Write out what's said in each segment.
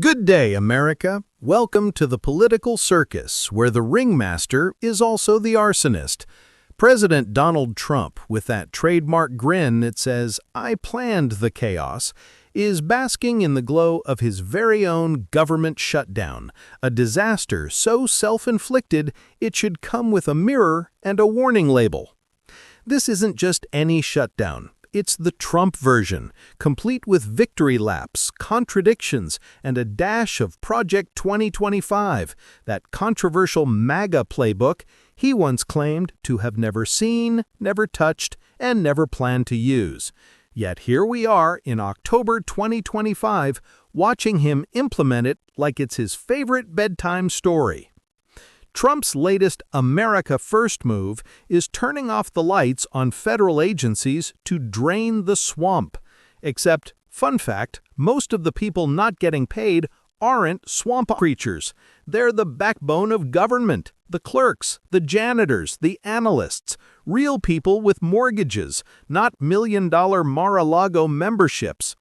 Good day, America. Welcome to the political circus, where the ringmaster is also the arsonist. President Donald Trump, with that trademark grin that says, "I planned the chaos," is basking in the glow of his very own government shutdown, a disaster so self-inflicted it should come with a mirror and a warning label. This isn't just any shutdown. It's the Trump version, complete with victory laps, contradictions, and a dash of Project 2025, that controversial MAGA playbook he once claimed to have never seen, never touched, and never planned to use. Yet here we are in October 2025, watching him implement it like it's his favorite bedtime story. Trump's latest America First move is turning off the lights on federal agencies to drain the swamp. Except, fun fact, most of the people not getting paid aren't swamp creatures. They're the backbone of government, the clerks, the janitors, the analysts, real people with mortgages, not million-dollar Mar-a-Lago memberships.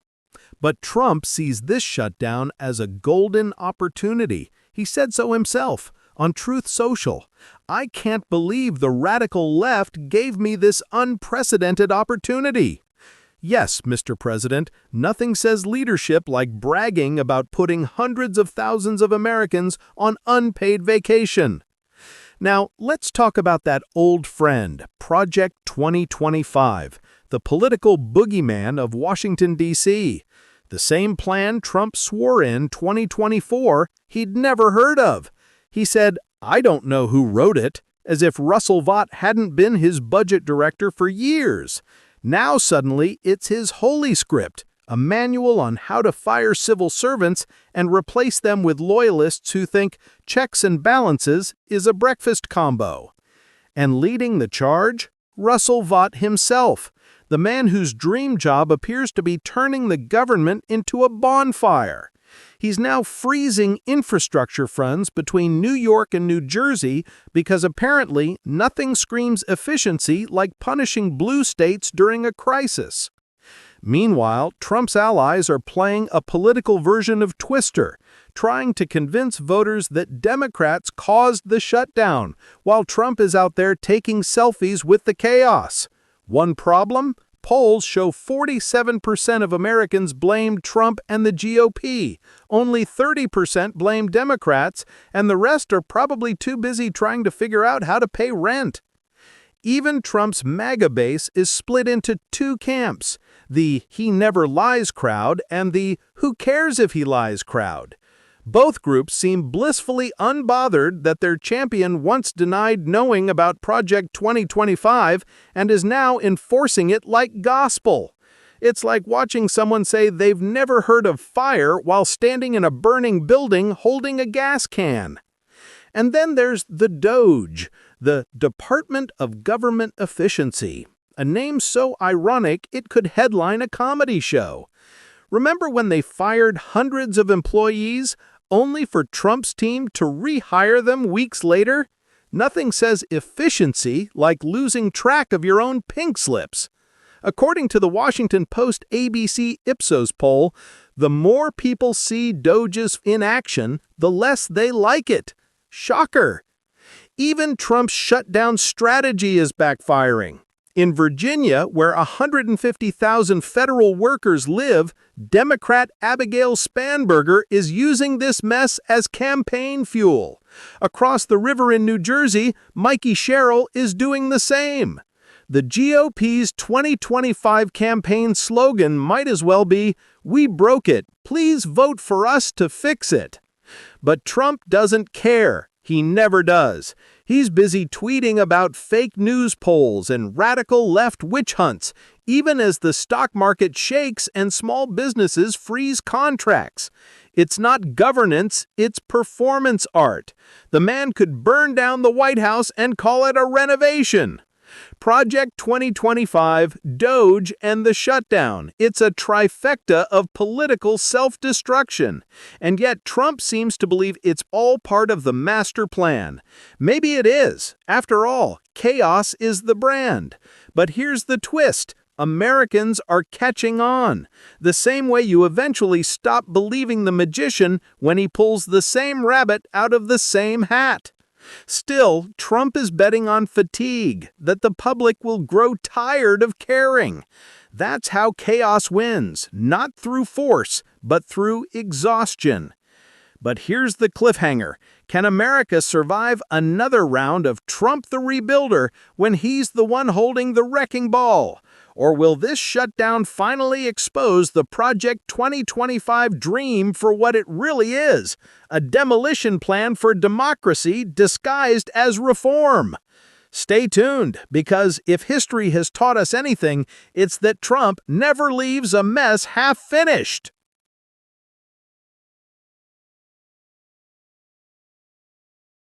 But Trump sees this shutdown as a golden opportunity. He said so himself on Truth Social. "I can't believe the radical left gave me this unprecedented opportunity." Yes, Mr. President, nothing says leadership like bragging about putting hundreds of thousands of Americans on unpaid vacation. Now, let's talk about that old friend, Project 2025, the political boogeyman of Washington, D.C., the same plan Trump swore in 2024 he'd never heard of. He said, "I don't know who wrote it," as if Russell Vought hadn't been his budget director for years. Now suddenly it's his holy script, a manual on how to fire civil servants and replace them with loyalists who think checks and balances is a breakfast combo. And leading the charge, Russell Vought himself, the man whose dream job appears to be turning the government into a bonfire. He's now freezing infrastructure funds between New York and New Jersey because apparently nothing screams efficiency like punishing blue states during a crisis. Meanwhile, Trump's allies are playing a political version of Twister, trying to convince voters that Democrats caused the shutdown, while Trump is out there taking selfies with the chaos. One problem? Polls show 47% of Americans blame Trump and the GOP, only 30% blame Democrats, and the rest are probably too busy trying to figure out how to pay rent. Even Trump's MAGA base is split into two camps, the "he never lies" crowd and the "who cares if he lies" crowd. Both groups seem blissfully unbothered that their champion once denied knowing about Project 2025 and is now enforcing it like gospel. It's like watching someone say they've never heard of fire while standing in a burning building holding a gas can. And then there's the DOGE, the Department of Government Efficiency, a name so ironic it could headline a comedy show. Remember when they fired hundreds of employees, only for Trump's team to rehire them weeks later? Nothing says efficiency like losing track of your own pink slips. According to the Washington Post ABC Ipsos poll, the more people see DOGE's inaction, the less they like it. Shocker! Even Trump's shutdown strategy is backfiring. In Virginia, where 150,000 federal workers live, Democrat Abigail Spanberger is using this mess as campaign fuel. Across the river in New Jersey, Mikey Sherrill is doing the same. The GOP's 2025 campaign slogan might as well be, "We broke it. Please vote for us to fix it." But Trump doesn't care. He never does. He's busy tweeting about fake news polls and radical left witch hunts, even as the stock market shakes and small businesses freeze contracts. It's not governance, it's performance art. The man could burn down the White House and call it a renovation. Project 2025, DOGE, and the shutdown. It's a trifecta of political self-destruction. And yet Trump seems to believe it's all part of the master plan. Maybe it is. After all, chaos is the brand. But here's the twist. Americans are catching on, the same way you eventually stop believing the magician when he pulls the same rabbit out of the same hat. Still, Trump is betting on fatigue, that the public will grow tired of caring. That's how chaos wins, not through force, but through exhaustion. But here's the cliffhanger. Can America survive another round of Trump the Rebuilder when he's the one holding the wrecking ball? Or will this shutdown finally expose the Project 2025 dream for what it really is? A demolition plan for democracy disguised as reform. Stay tuned, because if history has taught us anything, it's that Trump never leaves a mess half finished.